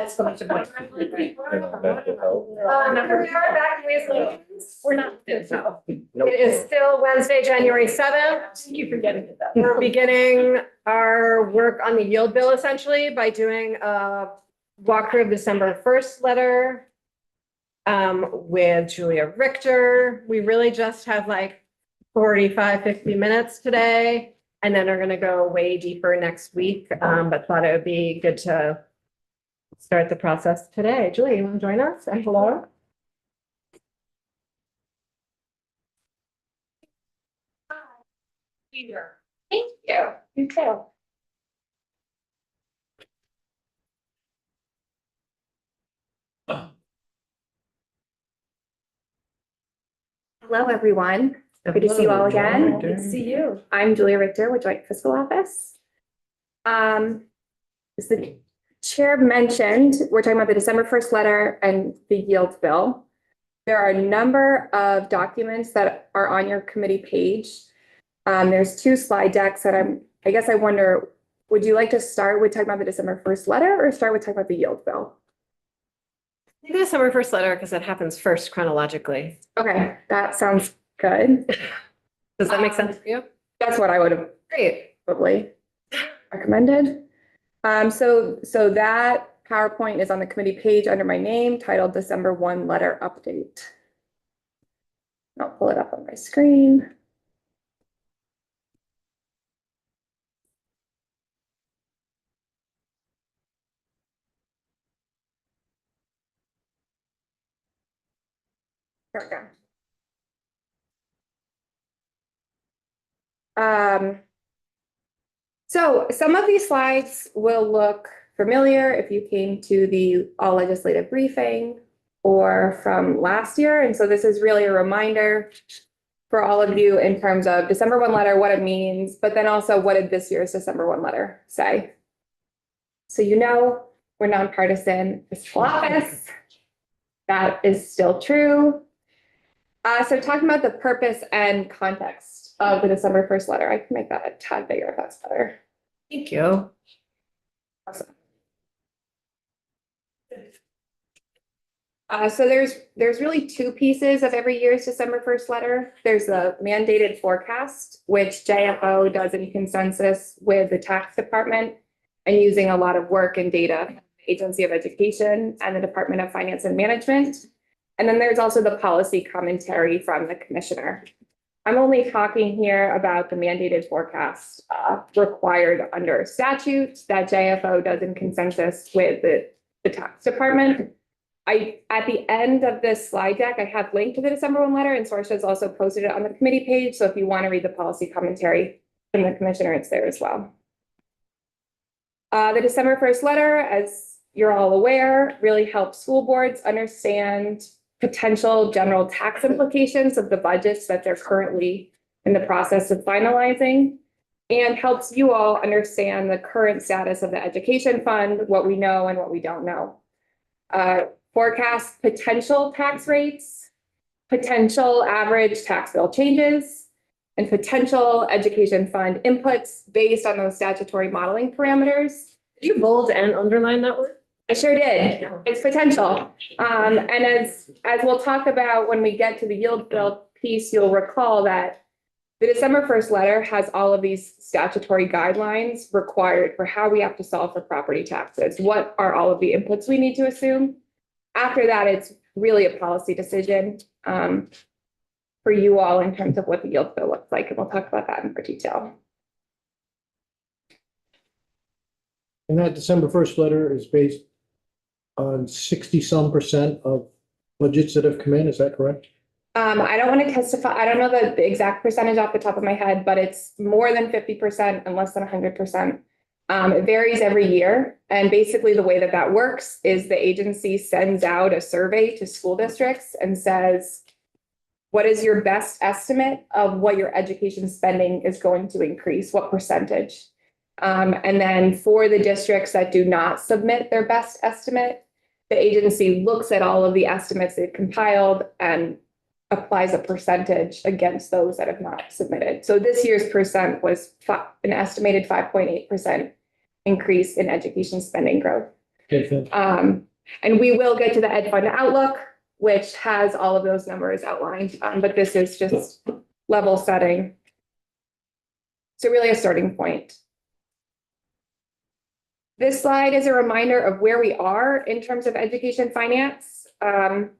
That's the much of it. Here we are back in Ways and Means. We're not, no. It is still Wednesday, January 7th. Thank you for getting it done. We're beginning our work on the yield bill essentially by doing a walkthrough of December 1st letter with Julia Richter. We really just have like 45, 50 minutes today, and then are going to go way deeper next week. But thought it would be good to start the process today. Julia, you want to join us? And hello. Peter. Thank you. You too. Hello, everyone. Good to see you all again. Good to see you. I'm Julia Richter with Joint Fiscal Office. As the chair mentioned, we're talking about the December 1st letter and the yield bill. There are a number of documents that are on your committee page. There's two slide decks that I guess I wonder, would you like to start with talking about the December 1st letter or start with talking about the yield bill? Maybe the December 1st letter because it happens first chronologically. Okay, that sounds good. Does that make sense for you? That's what I would have Great. probably recommended. So that PowerPoint is on the committee page under my name titled December 1 Letter Update. I'll pull it up on my screen. There we go. So some of these slides will look familiar if you came to the all legislative briefing or from last year. And so this is really a reminder for all of you in terms of December 1 letter, what it means, but then also what did this year's December 1 letter say? So you know, we're nonpartisan fiscal office. That is still true. So talking about the purpose and context of the December 1st letter, I can make that a tad bigger if that's better. Thank you. Awesome. So there's really two pieces of every year's December 1st letter. There's the mandated forecast, which JFO does in consensus with the tax department and using a lot of work and data, Agency of Education and the Department of Finance and Management. And then there's also the policy commentary from the commissioner. I'm only talking here about the mandated forecast required under statute that JFO does in consensus with the tax department. At the end of this slide deck, I have linked to the December 1 letter, and Sorsha has also posted it on the committee page. So if you want to read the policy commentary from the commissioner, it's there as well. The December 1st letter, as you're all aware, really helps school boards understand potential general tax implications of the budgets that they're currently in the process of finalizing, and helps you all understand the current status of the education fund, what we know and what we don't know. Forecast potential tax rates, potential average tax bill changes, and potential education fund inputs based on those statutory modeling parameters. Did you bold and underline that word? I sure did. It's potential. And as we'll talk about when we get to the yield bill piece, you'll recall that the December 1st letter has all of these statutory guidelines required for how we have to solve for property taxes. What are all of the inputs we need to assume? After that, it's really a policy decision for you all in terms of what the yield bill looks like. And we'll talk about that in more detail. And that December 1st letter is based on 60-some% of budgets that have come in, is that correct? I don't want to testify. I don't know the exact percentage off the top of my head, but it's more than 50% and less than 100%. It varies every year. And basically the way that that works is the agency sends out a survey to school districts and says, what is your best estimate of what your education spending is going to increase? What percentage? And then for the districts that do not submit their best estimate, the agency looks at all of the estimates they've compiled and applies a percentage against those that have not submitted. So this year's percent was an estimated 5.8% increase in education spending growth. Okay, thank you. And we will get to the Ed Fund Outlook, which has all of those numbers outlined, but this is just level setting. So really a starting point. This slide is a reminder of where we are in terms of education finance, and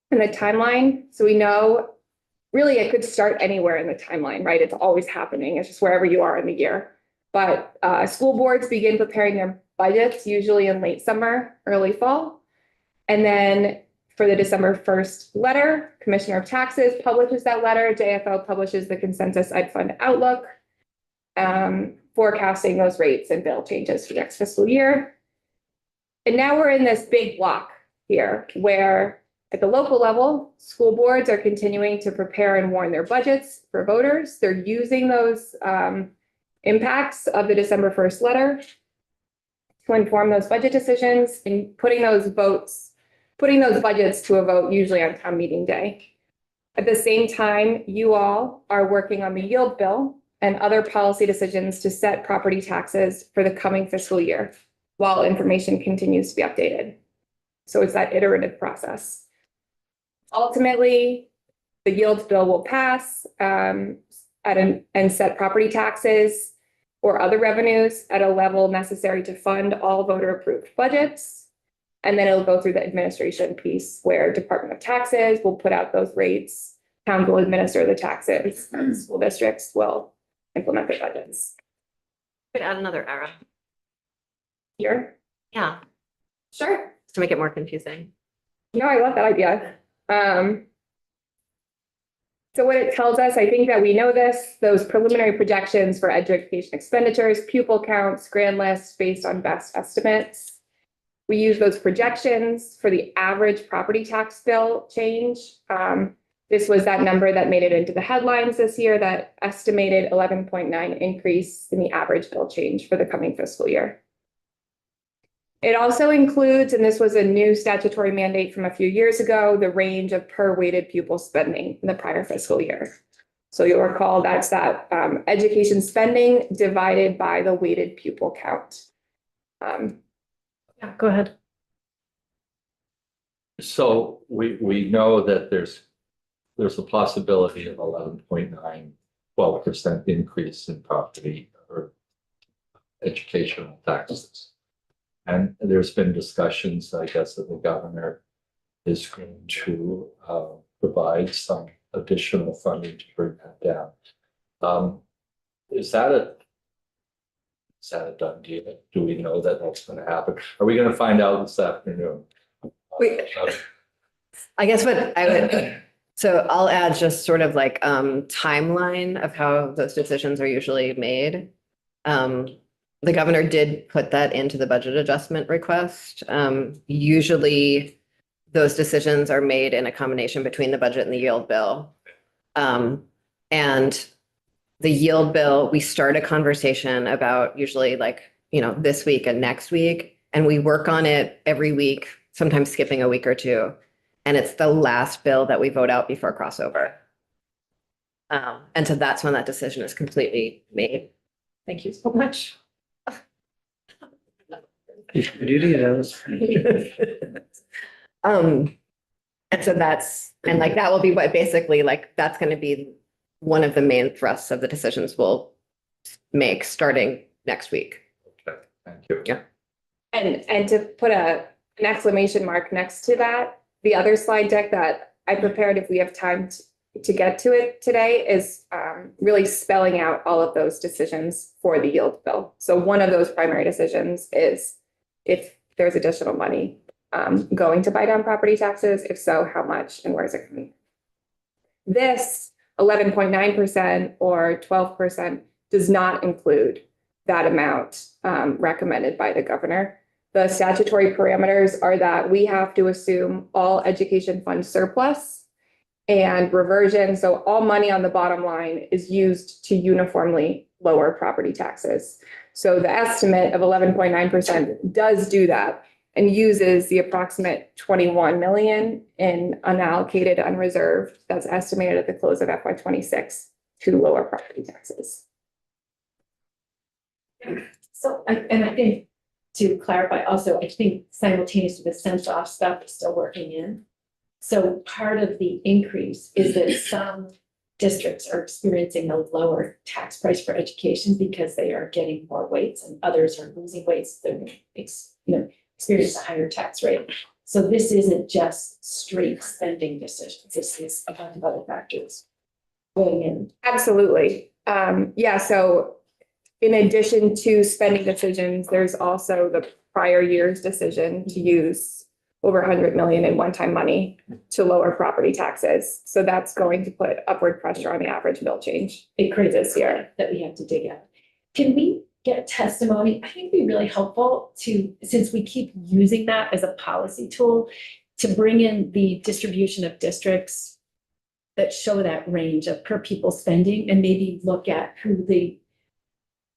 the timeline. So we know really it could start anywhere in the timeline, right? It's always happening. It's just wherever you are in the year. But school boards begin preparing their budgets usually in late summer, early fall. And then for the December 1st letter, Commissioner of Taxes publishes that letter. JFO publishes the consensus Ed Fund Outlook, forecasting those rates and bill changes for next fiscal year. And now we're in this big block here where at the local level, school boards are continuing to prepare and warn their budgets for voters. They're using those impacts of the December 1st letter to inform those budget decisions and putting those budgets to a vote usually on town meeting day. At the same time, you all are working on the yield bill and other policy decisions to set property taxes for the coming fiscal year while information continues to be updated. So it's that iterative process. Ultimately, the yield bill will pass and set property taxes or other revenues at a level necessary to fund all voter approved budgets. And then it'll go through the administration piece where Department of Taxes will put out those rates, towns will administer the taxes, and school districts will implement their budgets. Could add another era. Here, Yeah, sure. to make it more confusing. No, I love that idea. So what it tells us, I think that we know this, those preliminary projections for education expenditures, pupil counts, grand lists based on best estimates. We use those projections for the average property tax bill change. This was that number that made it into the headlines this year, that estimated 11.9 increase in the average bill change for the coming fiscal year. It also includes, and this was a new statutory mandate from a few years ago, the range of per weighted pupil spending in the prior fiscal year. So you'll recall that's that education spending divided by the weighted pupil count. Yeah, go ahead. So we know that there's a possibility of 11.9, 12% increase in property or educational taxes. And there's been discussions, I guess, that the governor is going to provide some additional funding to bring that down. Is that a done deal? Do we know that that's going to happen? Are we going to find out this afternoon? I guess what I would, so I'll add just sort of like timeline of how those decisions are usually made. The governor did put that into the budget adjustment request. Usually those decisions are made in a combination between the budget and the yield bill. And the yield bill, we start a conversation about usually like, this week and next week, and we work on it every week, sometimes skipping a week or two. And it's the last bill that we vote out before crossover. And so that's when that decision is completely made. Thank you so much. And so that will be what basically that's going to be one of the main thrusts of the decisions we'll make starting next week. Okay, thank you. Yeah. And to put an exclamation mark next to that, the other slide deck that I prepared, if we have time to get to it today, is really spelling out all of those decisions for the yield bill. So one of those primary decisions is if there's additional money going to buy down property taxes, if so, how much and where is it coming? This 11.9% or 12% does not include that amount recommended by the governor. The statutory parameters are that we have to assume all education fund surplus and reversion. So all money on the bottom line is used to uniformly lower property taxes. So the estimate of 11.9% does do that and uses the approximate 21 million in unallocated unreserved that's estimated at the close of FY26 to lower property taxes. So, and I think to clarify also, I think simultaneously the sense off stuff is still working in. So part of the increase is that some districts are experiencing a lower tax price for education because they are getting more weights and others are losing weights. They're, experience a higher tax rate. So this isn't just straight spending decisions. This is a bunch of other factors weighing in. Absolutely. Yeah, so in addition to spending decisions, there's also the prior year's decision to use over 100 million in one-time money to lower property taxes. So that's going to put upward pressure on the average bill change. It creates This year. that we have to dig out. Can we get testimony? I think it'd be really helpful to, since we keep using that as a policy tool, to bring in the distribution of districts that show that range of per pupil spending and maybe look at who the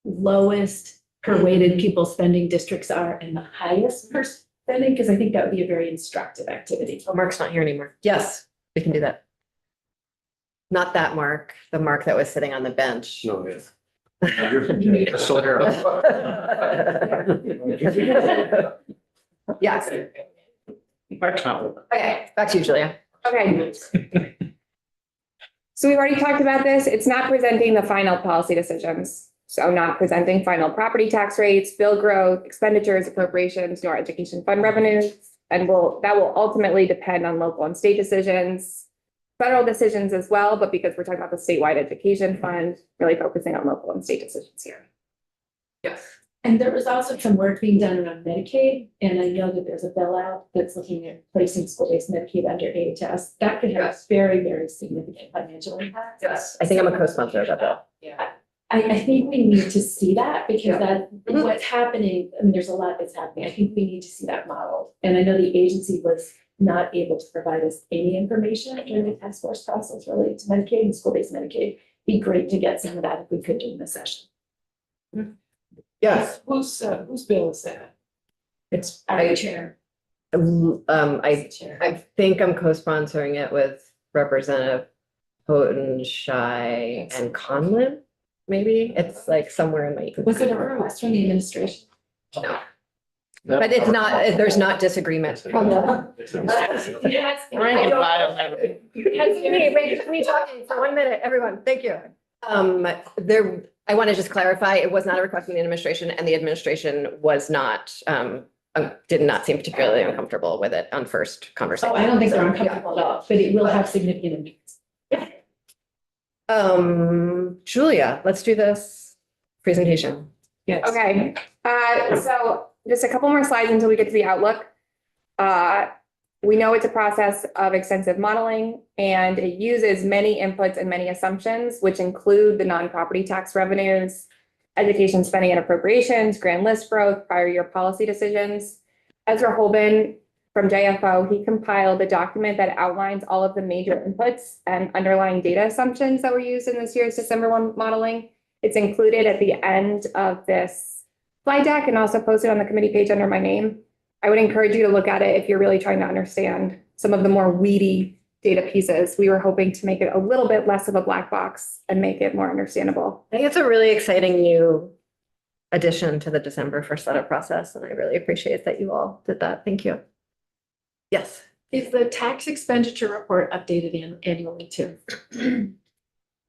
lowest per weighted pupil spending districts are and the highest per spending, because I think that would be a very instructive activity. Oh, Mark's not here anymore. Yes, we can do that. Not that Mark, the Mark that was sitting on the bench. No, yes. Still here. Yes. Okay, back to you, Julia. Okay. So we've already talked about this. It's not presenting the final policy decisions. So not presenting final property tax rates, bill growth, expenditures, appropriations, nor education fund revenues. And that will ultimately depend on local and state decisions, federal decisions as well, but because we're talking about the statewide education fund, really focusing on local and state decisions here. Yes. And there was also some work being done around Medicaid, and I know that there's a bill out that's looking at placing school-based Medicaid under AHS. That could have Yes. very, very significant financial impact. Yes, I think I'm a co-sponsor of that bill. Yeah, I think we need to see that because that, Mhm. what's happening, I mean, there's a lot that's happening. I think we need to see that modeled. And I know the agency was not able to provide us any information during the task force process related to Medicaid and school-based Medicaid. Be great to get some of that if we could during the session. Yes. Whose bill is that? It's I- our chair. Chair. I think I'm co-sponsoring it with Representative Houghton, Shy, and Conlon. Maybe it's like somewhere in my. Was it a request from the administration? No. But it's not, there's not disagreement. From the- Yes. We talking for 1 minute, everyone. Thank you. I want to just clarify, it was not a request from the administration and the administration was not, did not seem particularly uncomfortable with it on first conversation. Oh, I don't think they're uncomfortable at all, but it will have significant impacts. Julia, let's do this presentation. Yes. Okay, so just a couple more slides until we get to the outlook. We know it's a process of extensive modeling and it uses many inputs and many assumptions, which include the non-property tax revenues, education spending and appropriations, grand list growth, prior year policy decisions. Ezra Holben from JFO, he compiled a document that outlines all of the major inputs and underlying data assumptions that were used in this year's December 1 modeling. It's included at the end of this slide deck and also posted on the committee page under my name. I would encourage you to look at it if you're really trying to understand some of the more weedy data pieces. We were hoping to make it a little bit less of a black box and make it more understandable. I think it's a really exciting new addition to the December 1st letter process, and I really appreciate that you all did that. Thank you. Yes. Is the tax expenditure report updated annually too?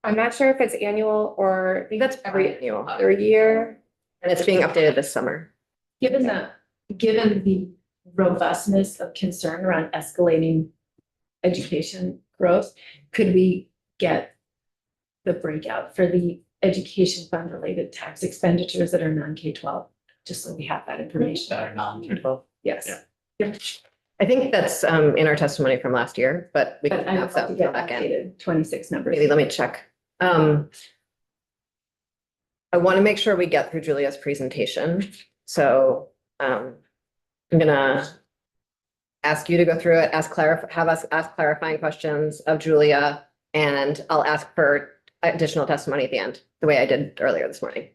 I'm not sure if it's annual or I think that's every annual, every year. and it's being updated this summer. Given the robustness of concern around escalating education growth, could we get the breakout for the education fund related tax expenditures that are non-K-12? Just so we have that information. That are non-K-12. Yes. Yeah. I think that's in our testimony from last year, but we can But I have have to that get back in. updated 26 numbers. Maybe let me check. I want to make sure we get through Julia's presentation. So I'm gonna ask you to go through it, have us ask clarifying questions of Julia, and I'll ask for additional testimony at the end, the way I did earlier this morning.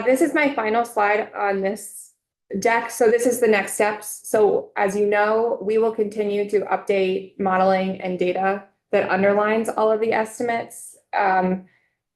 This is my final slide on this deck. So this is the next steps. So as you know, we will continue to update modeling and data that underlines all of the estimates.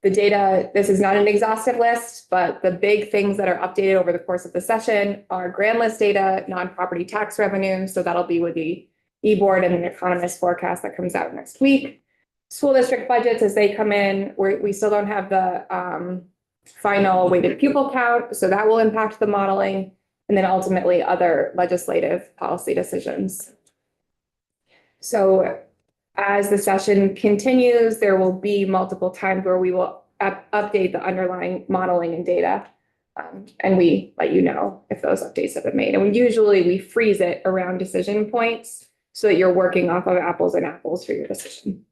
The data, this is not an exhaustive list, but the big things that are updated over the course of the session are grand list data, non-property tax revenue. So that'll be with the e-board and an economist forecast that comes out next week. School district budgets as they come in, we still don't have the final weighted pupil count, so that will impact the modeling. And then ultimately other legislative policy decisions. So as the session continues, there will be multiple times where we will update the underlying modeling and data. And we let you know if those updates have been made. And we freeze it around decision points so that you're working off of apples and apples for your decision.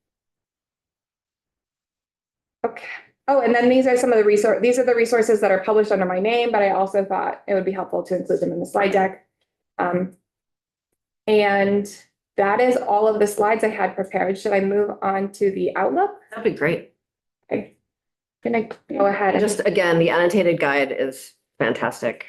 Okay. Oh, and then these are some of the resources that are published under my name, but I also thought it would be helpful to include them in the slide deck. And that is all of the slides I had prepared. Should I move on to the Outlook? That'd be great. Okay. Gonna go ahead. Just again, the annotated guide is fantastic.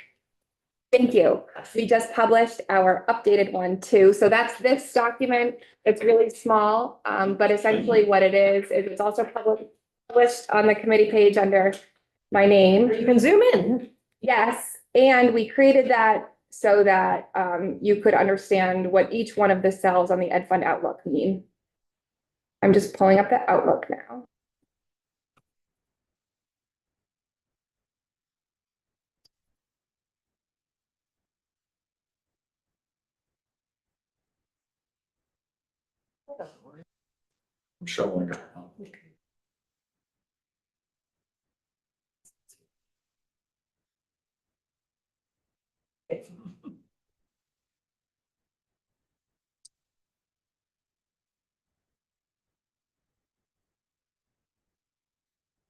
Thank you. We just published our updated one too. So that's this document. It's really small, but essentially what it is it's also published on the committee page under my name. You can zoom in. Yes, and we created that so that you could understand what each one of the cells on the Ed Fund Outlook mean. I'm just pulling up the Outlook now. I'm showing it.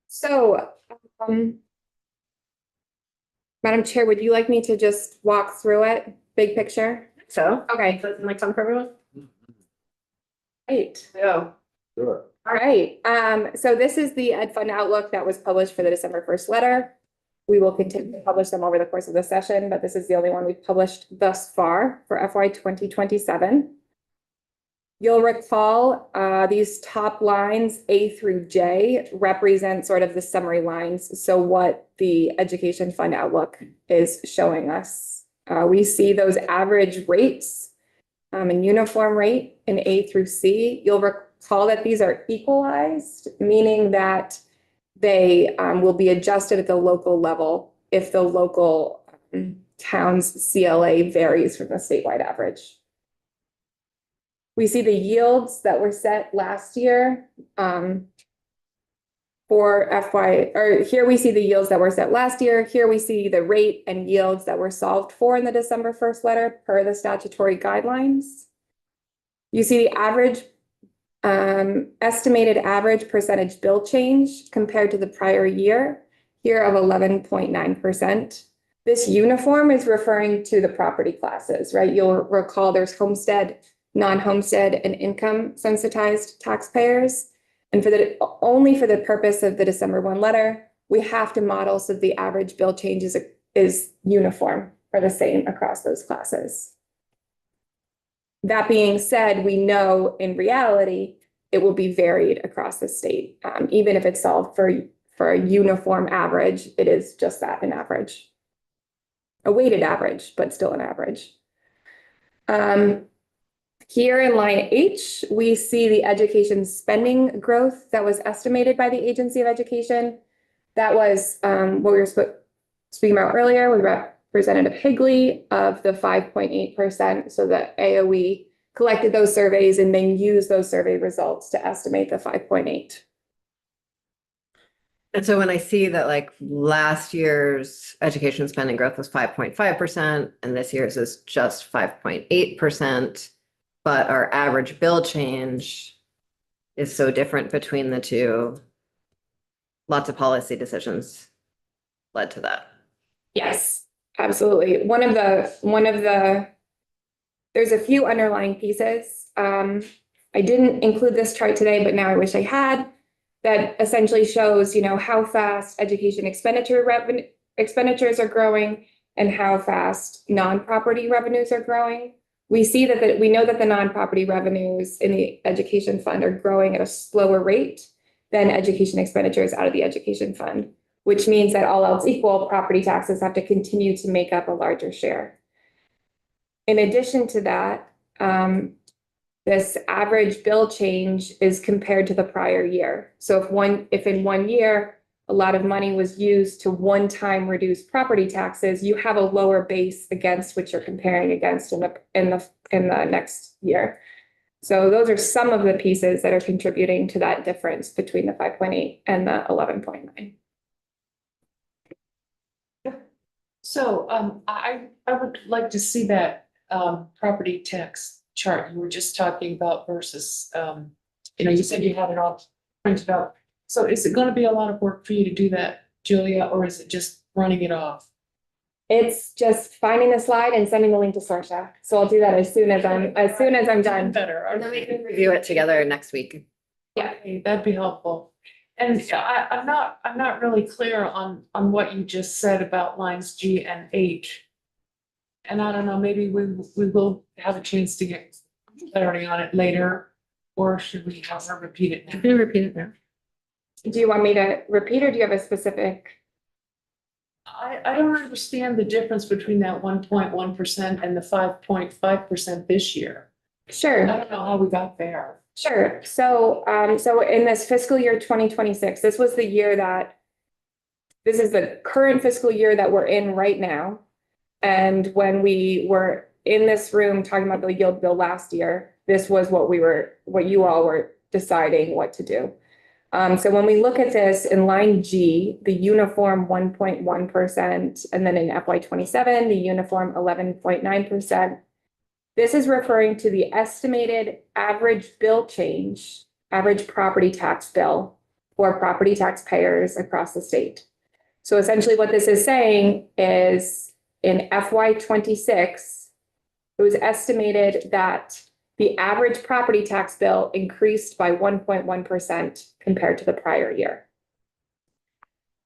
So, Madam Chair, would you like me to just walk through it, big picture? So, Okay, does it make sense for everyone? great. Yeah. Sure. All right, so this is the Ed Fund Outlook that was published for the December 1st letter. We will continue to publish them over the course of the session, but this is the only one we've published thus far for FY 2027. You'll recall these top lines, A through J, represent sort of the summary lines. So what the Education Fund Outlook is showing us. We see those average rates and uniform rate in A through C. You'll recall that these are equalized, meaning that they will be adjusted at the local level if the local town's CLA varies from the statewide average. We see the yields that were set last year for here we see the yields that were set last year. Here we see the rate and yields that were solved for in the December 1st letter per the statutory guidelines. You see the average estimated average percentage bill change compared to the prior year, here of 11.9%. This uniform is referring to the property classes, right? You'll recall there's homestead, non-homestead, and income sensitized taxpayers. And only for the purpose of the December 1 letter, we have to model so that the average bill change is uniform or the same across those classes. That being said, we know in reality, it will be varied across the state. Even if it's solved for a uniform average, it is just that, an average. A weighted average, but still an average. Here in line H, we see the education spending growth that was estimated by the Agency of Education. That was what we were speaking about earlier with Representative Higley of the 5.8%. So that AOE collected those surveys and then used those survey results to estimate the 5.8. And so when I see that like last year's education spending growth was 5.5% and this year's is just 5.8%, but our average bill change is so different between the two, lots of policy decisions led to that. Yes, absolutely. One of the there's a few underlying pieces. I didn't include this chart today, but now I wish I had. That essentially shows, how fast education expenditures are growing and how fast non-property revenues are growing. We see we know that the non-property revenues in the education fund are growing at a slower rate then education expenditures out of the education fund, which means that all else equal, property taxes have to continue to make up a larger share. In addition to that, this average bill change is compared to the prior year. So if in one year, a lot of money was used to one-time reduce property taxes, you have a lower base against which you're comparing against in the next year. So those are some of the pieces that are contributing to that difference between the 5.8 and the 11.9. So I would like to see that property tax chart you were just talking about versus you said you had it all printed out. So is it gonna be a lot of work for you to do that, Julia, or is it just running it off? It's just finding the slide and sending the link to Sorsha. So I'll do that as soon as I'm done. Better. And then we can review it together next week. Yeah. Okay, that'd be helpful. And I'm not really clear on what you just said about lines G and H. And I don't know, maybe we will have a chance to get clarity on it later, or should we have her repeat it now? Can you repeat it now? Do you want me to repeat or do you have a specific? I don't understand the difference between that 1.1% and the 5.5% this year. I Sure. don't know how we got there. Sure. So in this fiscal year 2026, this is the current fiscal year that we're in right now. And when we were in this room talking about the yield bill last year, this was what you all were deciding what to do. So when we look at this in line G, the uniform 1.1%, and then in FY 27, the uniform 11.9%. This is referring to the estimated average bill change, average property tax bill for property taxpayers across the state. So essentially what this is saying is in FY 26, it was estimated that the average property tax bill increased by 1.1% compared to the prior year.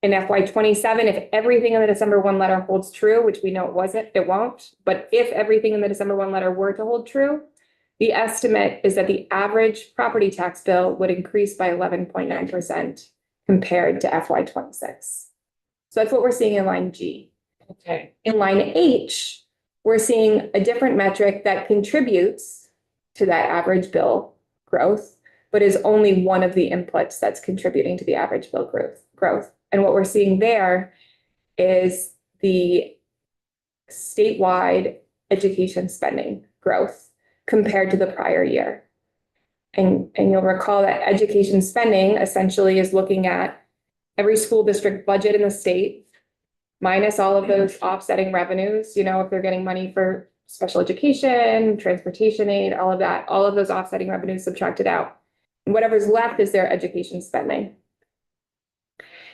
In FY 27, if everything in the December 1 letter holds true, which we know it won't, but if everything in the December 1 letter were to hold true, the estimate is that the average property tax bill would increase by 11.9% compared to FY 26. So that's what we're seeing in line G. Okay. In line H, we're seeing a different metric that contributes to that average bill growth, but is only one of the inputs that's contributing to the average bill growth. And what we're seeing there is the statewide education spending growth compared to the prior year. And you'll recall that education spending essentially is looking at every school district budget in the state minus all of those offsetting revenues, if they're getting money for special education, transportation aid, all of that, all of those offsetting revenues subtracted out. And whatever's left is their education spending.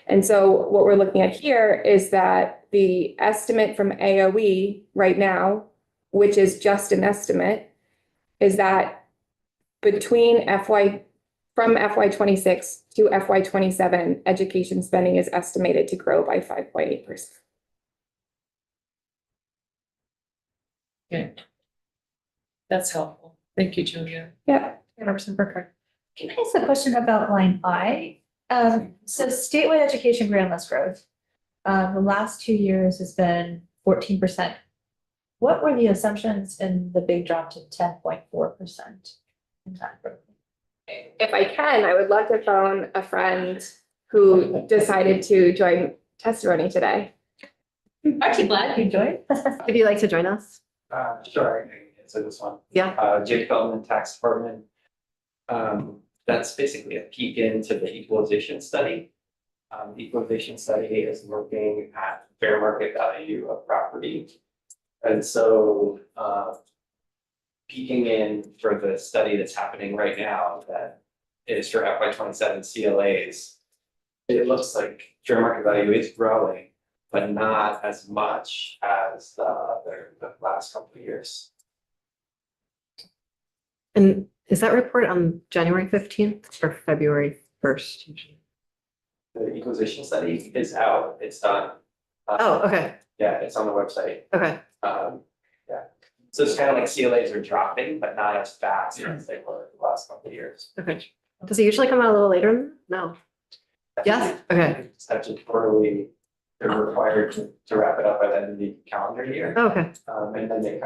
And so what we're looking at here is that the estimate from AOE right now, which is just an estimate, is that from FY 26 to FY 27, education spending is estimated to grow by 5.8%. Okay. That's helpful. Thank you, Julia. Yeah. Representative Burkhardt. Can I ask a question about line I? So statewide education grand list growth, the last 2 years has been 14%. What were the assumptions in the big drop to 10.4% in that growth? If I can, I would love to phone a friend who decided to join testimony today. Aren't you glad you joined? Would you like to join us? Sure, I can answer this one. Yeah. Jake Feldman, Tax Department. That's basically a peek into the equalization study. The equalization study is looking at fair market value of property. And so, peeking in for the study that's happening right now, that is for FY 27 CLAs. It looks like fair market value is growing, but not as much as the last couple of years. And is that report on January 15th or February 1st? The equalization study is out, it's done. Oh, okay, Yeah, it's on the website. okay. Yeah, so it's kind of like CLAs are dropping, but not as fast as they were the last couple of years. Okay. Does it usually come out a little later? No. Yes? Okay. Statutorily, they're required to wrap it up by the end of the calendar year. Oh, okay. And then they,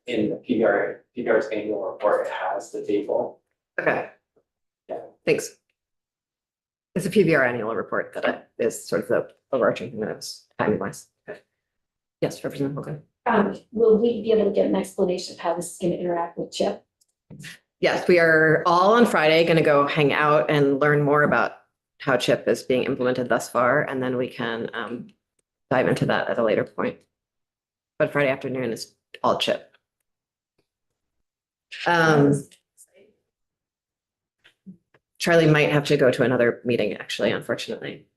in the PBR's annual report, it has the table. Okay. Yeah. Thanks. It's a PBR annual report that is sort of the overarching thing that's timing wise. Yes, Representative Hogan. Will we be able to get an explanation of how this is going to interact with CHIP? Yes, we are all on Friday going to go hang out and learn more about how CHIP is being implemented thus far, and then we can dive into that at a later point. But Friday afternoon is all CHIP. Charlie might have to go to another meeting, actually, unfortunately.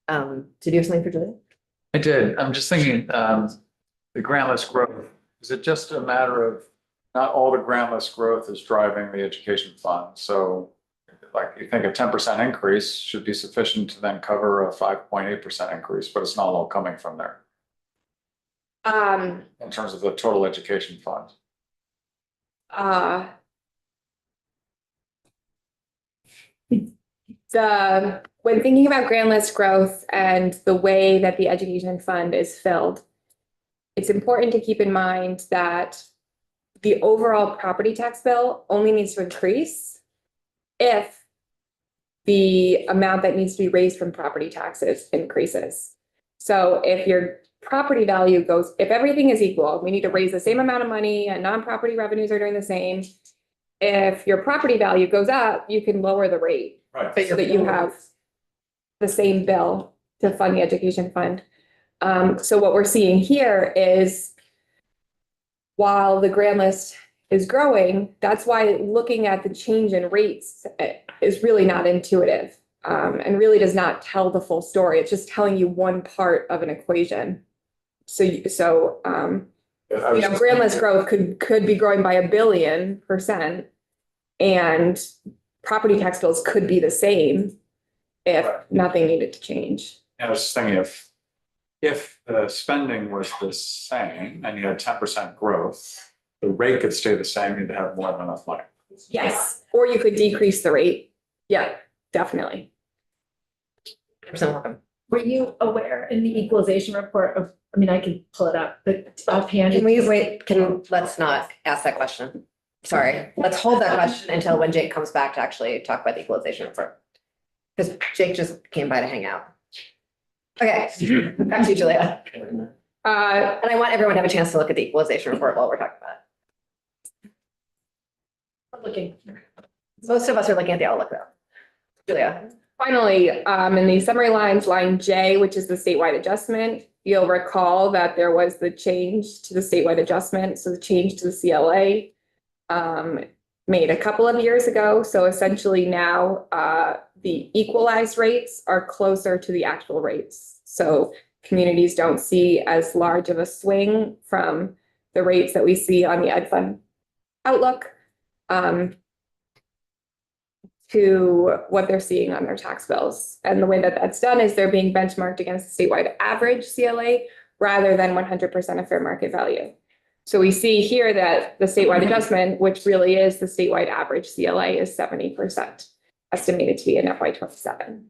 Did you have something for Julia? I did. I'm just thinking, the grantless growth, is it just a matter of not all the grantless growth is driving the education fund? So like you think a 10% increase should be sufficient to then cover a 5.8% increase, but it's not all coming from there in terms of the total education fund. When thinking about grantless growth and the way that the education fund is filled, it's important to keep in mind that the overall property tax bill only needs to increase if the amount that needs to be raised from property taxes increases. So if your property value goes, if everything is equal, we need to raise the same amount of money and non-property revenues are doing the same. If your property value goes up, you can lower the rate. Right. So that you have the same bill to fund the education fund. So what we're seeing here is while the grant list is growing, that's why looking at the change in rates is really not intuitive and really does not tell the full story. It's just telling you one part of an equation. So grant list growth could be growing by 1 billion%, and property tax bills could be the same if nothing needed to change. I was just thinking if the spending was the same and you had 10% growth, the rate could stay the same, you'd have more than enough money. Yes, or you could decrease the rate. Yeah, definitely. Were you aware in the equalization report of, I mean, I can pull it up, but offhand. Can we wait? Let's not ask that question. Sorry, let's hold that question until when Jake comes back to actually talk about the equalization report. Because Jake just came by to hang out. Okay, back to you, Julia. And I want everyone to have a chance to look at the equalization report while we're talking about it. I'm looking. Most of us are looking at the outlook though. Julia. Finally, in the summary lines, line J, which is the statewide adjustment, you'll recall that there was the change to the statewide adjustment. So the change to the CLA made a couple of years ago. So essentially now the equalized rates are closer to the actual rates. So communities don't see as large of a swing from the rates that we see on the Ed Fund outlook to what they're seeing on their tax bills. And the way that that's done is they're being benchmarked against the statewide average CLA rather than 100% of fair market value. So we see here that the statewide adjustment, which really is the statewide average CLA, is 70%, estimated to be in FY27.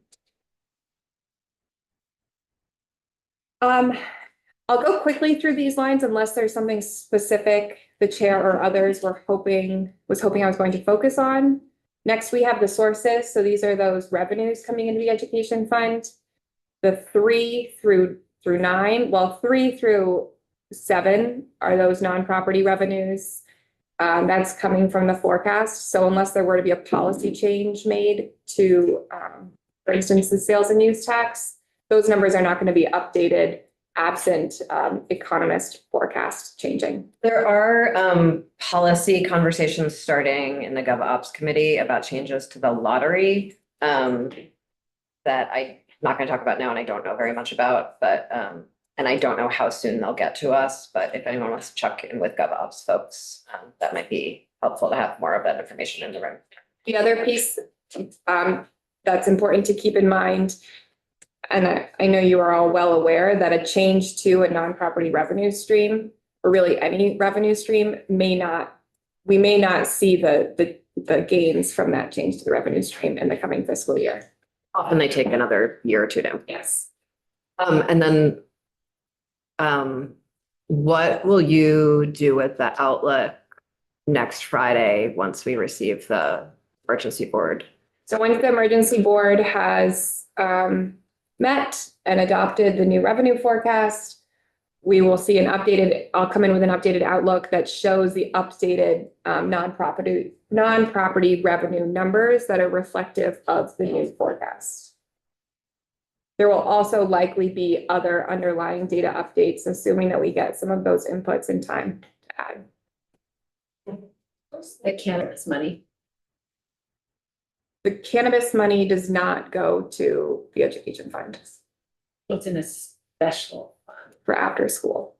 I'll go quickly through these lines unless there's something specific the chair or others was hoping I was going to focus on. Next, we have the sources. So these are those revenues coming into the education fund. The 3 through 9, well, 3 through 7 are those non-property revenues. That's coming from the forecast. So unless there were to be a policy change made to, for instance, the sales and use tax, those numbers are not going to be updated absent economist forecast changing. There are policy conversations starting in the GovOps committee about changes to the lottery that I'm not going to talk about now and I don't know very much about, but and I don't know how soon they'll get to us, but if anyone wants to check in with GovOps folks, that might be helpful to have more of that information in the room. The other piece that's important to keep in mind, and I know you are all well aware that a change to a non-property revenue stream, or really any revenue stream, we may not see the the gains from that change to the revenue stream in the coming fiscal year. Often they take another year or two to. Yes. And then, what will you do with the outlook next Friday once we receive the emergency board? So once the emergency board has met and adopted the new revenue forecast, we will see an updated, I'll come in with an updated outlook that shows the updated non-property revenue numbers that are reflective of the new forecast. There will also likely be other underlying data updates, assuming that we get some of those inputs in time to add. The cannabis money. The cannabis money does not go to the education fund It's in a special fund, for after school.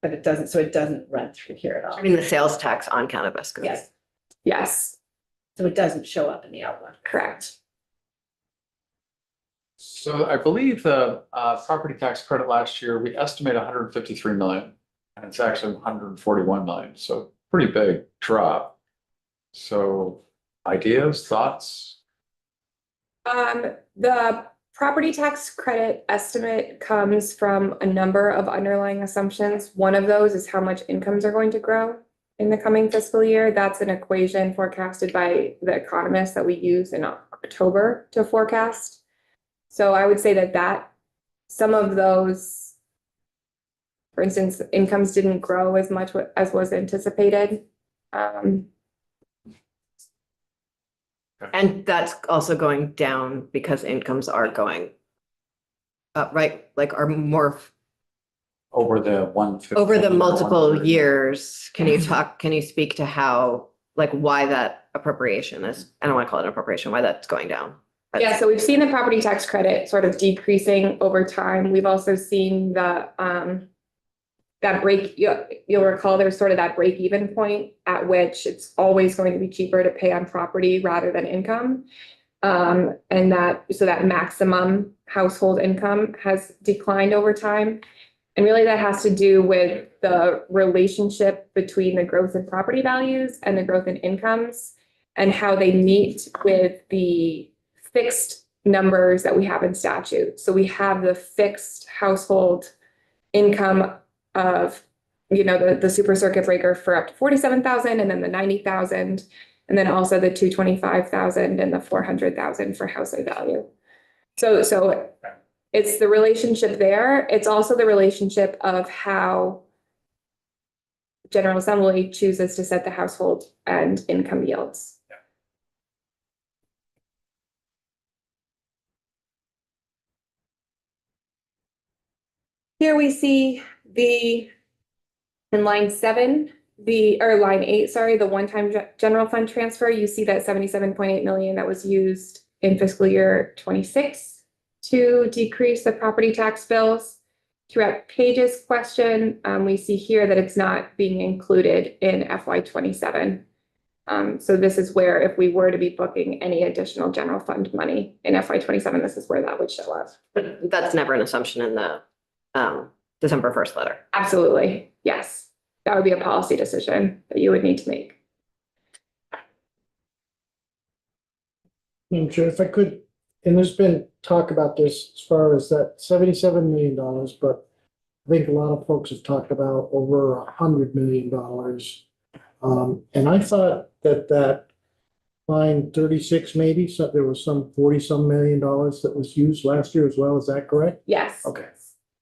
but it doesn't run through here at all. I mean, the sales tax on cannabis goes. Yes, Yes, so it doesn't show up in the outlook. correct. So I believe the property tax credit last year, we estimate 153 million, and it's actually 141 million, so pretty big drop. So ideas, thoughts? The property tax credit estimate comes from a number of underlying assumptions. One of those is how much incomes are going to grow in the coming fiscal year. That's an equation forecasted by the economists that we use in October to forecast. So I would say that some of those, for instance, incomes didn't grow as much as was anticipated. And that's also going down because incomes are going up, right? Like are more Over the 150. over the multiple years. Can you speak to how, like why that appropriation is, I don't want to call it an appropriation, why that's going down? Yeah, so we've seen the property tax credit sort of decreasing over time. We've also seen the that you'll recall there's sort of that break even point at which it's always going to be cheaper to pay on property rather than income. And that maximum household income has declined over time. And really that has to do with the relationship between the growth in property values and the growth in incomes and how they meet with the fixed numbers that we have in statute. So we have the fixed household income of, the super circuit breaker for up to 47,000 and then the 90,000, and then also the 225,000 and the 400,000 for household value. So it's the relationship there. It's also the relationship of how General Assembly chooses to set the household and income yields. Here we see in line 7, line 8, sorry, the one-time general fund transfer, you see that 77.8 million that was used in fiscal year 26 to decrease the property tax bills. Throughout Paige's question, we see here that it's not being included in FY 27. So this is where if we were to be booking any additional general fund money in FY 27, this is where that would show up. But that's never an assumption in the December 1st letter. Absolutely, yes. That would be a policy decision that you would need to make. Madam Chair, if I could, and there's been talk about this as far as that $77 million, but I think a lot of folks have talked about over $100 million. And I thought that line 36 maybe, so there was some 40-some million dollars that was used last year as well. Is that correct? Yes. Okay.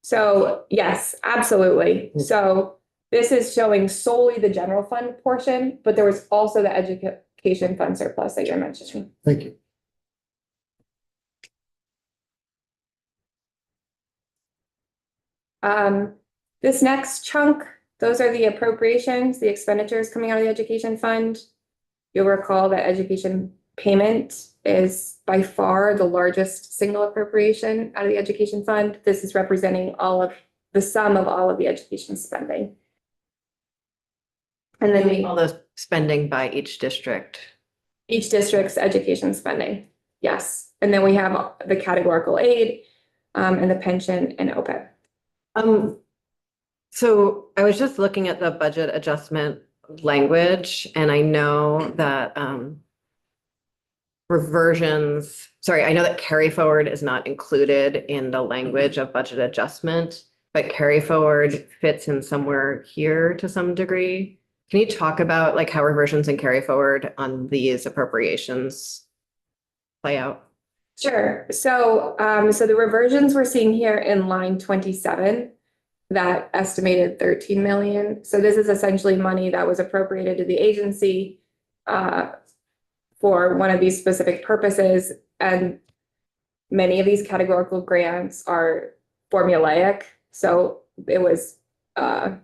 So yes, absolutely. So this is showing solely the general fund portion, but there was also the education fund surplus that you're mentioning. Thank you. This next chunk, those are the appropriations, the expenditures coming out of the education fund. You'll recall that education payment is by far the largest single appropriation out of the education fund. This is representing all of the sum of all of the education spending. And then All the spending by each district. each district's education spending, yes. And then we have the categorical aid and the pension and OPEB. So I was just looking at the budget adjustment language, and I know that I know that carry forward is not included in the language of budget adjustment, but carry forward fits in somewhere here to some degree. Can you talk about like how reversions and carry forward on these appropriations play out? Sure. So, so the reversions we're seeing here in line 27, that estimated 13 million. So this is essentially money that was appropriated to the agency for one of these specific purposes. And many of these categorical grants are formulaic. So it was not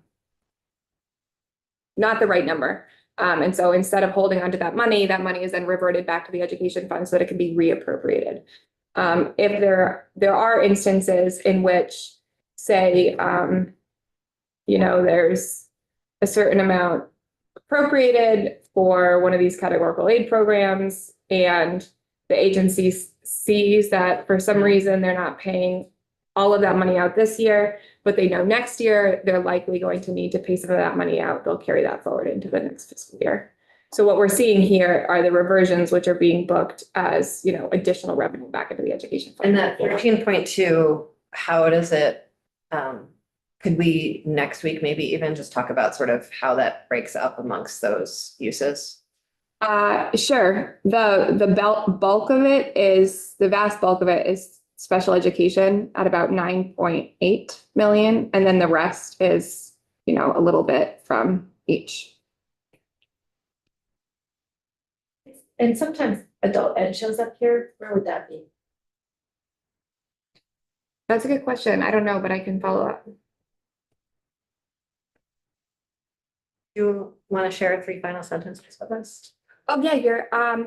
the right number. And so instead of holding onto that money is then reverted back to the education fund so that it can be reappropriated. If there are instances in which, say, there's a certain amount appropriated for one of these categorical aid programs, and the agency sees that for some reason they're not paying all of that money out this year, but they know next year they're likely going to need to pay some of that money out. They'll carry that forward into the next fiscal year. So what we're seeing here are the reversions, which are being booked as, additional revenue back into the education fund. And that 13.2, how does it, could we next week maybe even just talk about sort of how that breaks up amongst those uses? Sure. The vast bulk of it is special education at about 9.8 million. And then the rest is, a little bit from each. And sometimes adult ed shows up here. Where would that be? That's a good question. I don't know, but I can follow up. You want to share 3 final sentences with us? Oh, yeah,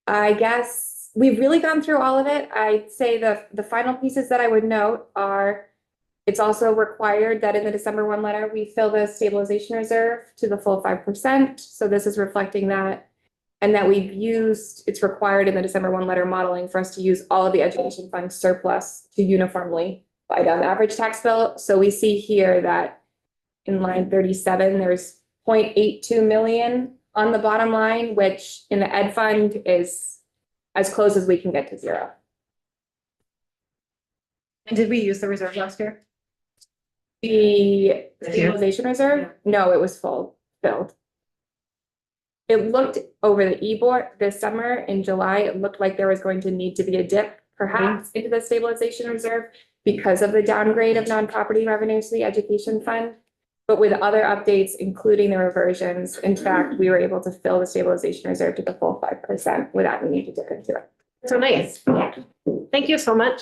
I guess we've really gone through all of it. I'd say the final pieces that I would note are, it's also required that in the December 1 letter, we fill the stabilization reserve to the full 5%. So this is reflecting that. And that it's required in the December 1 letter modeling for us to use all of the education fund surplus to uniformly buy down the average tax bill. So we see here that in line 37, there's 0.82 million on the bottom line, which in the ed fund is as close as we can get to 0. And did we use the reserve last year? The stabilization reserve? No, it was filled. It looked over the e-board this summer in July, it looked like there was going to need to be a dip perhaps into the stabilization reserve because of the downgrade of non-property revenues to the education fund. But with other updates, including the reversions, in fact, we were able to fill the stabilization reserve to the full 5% without needing to dip into it. So nice. Thank you so much.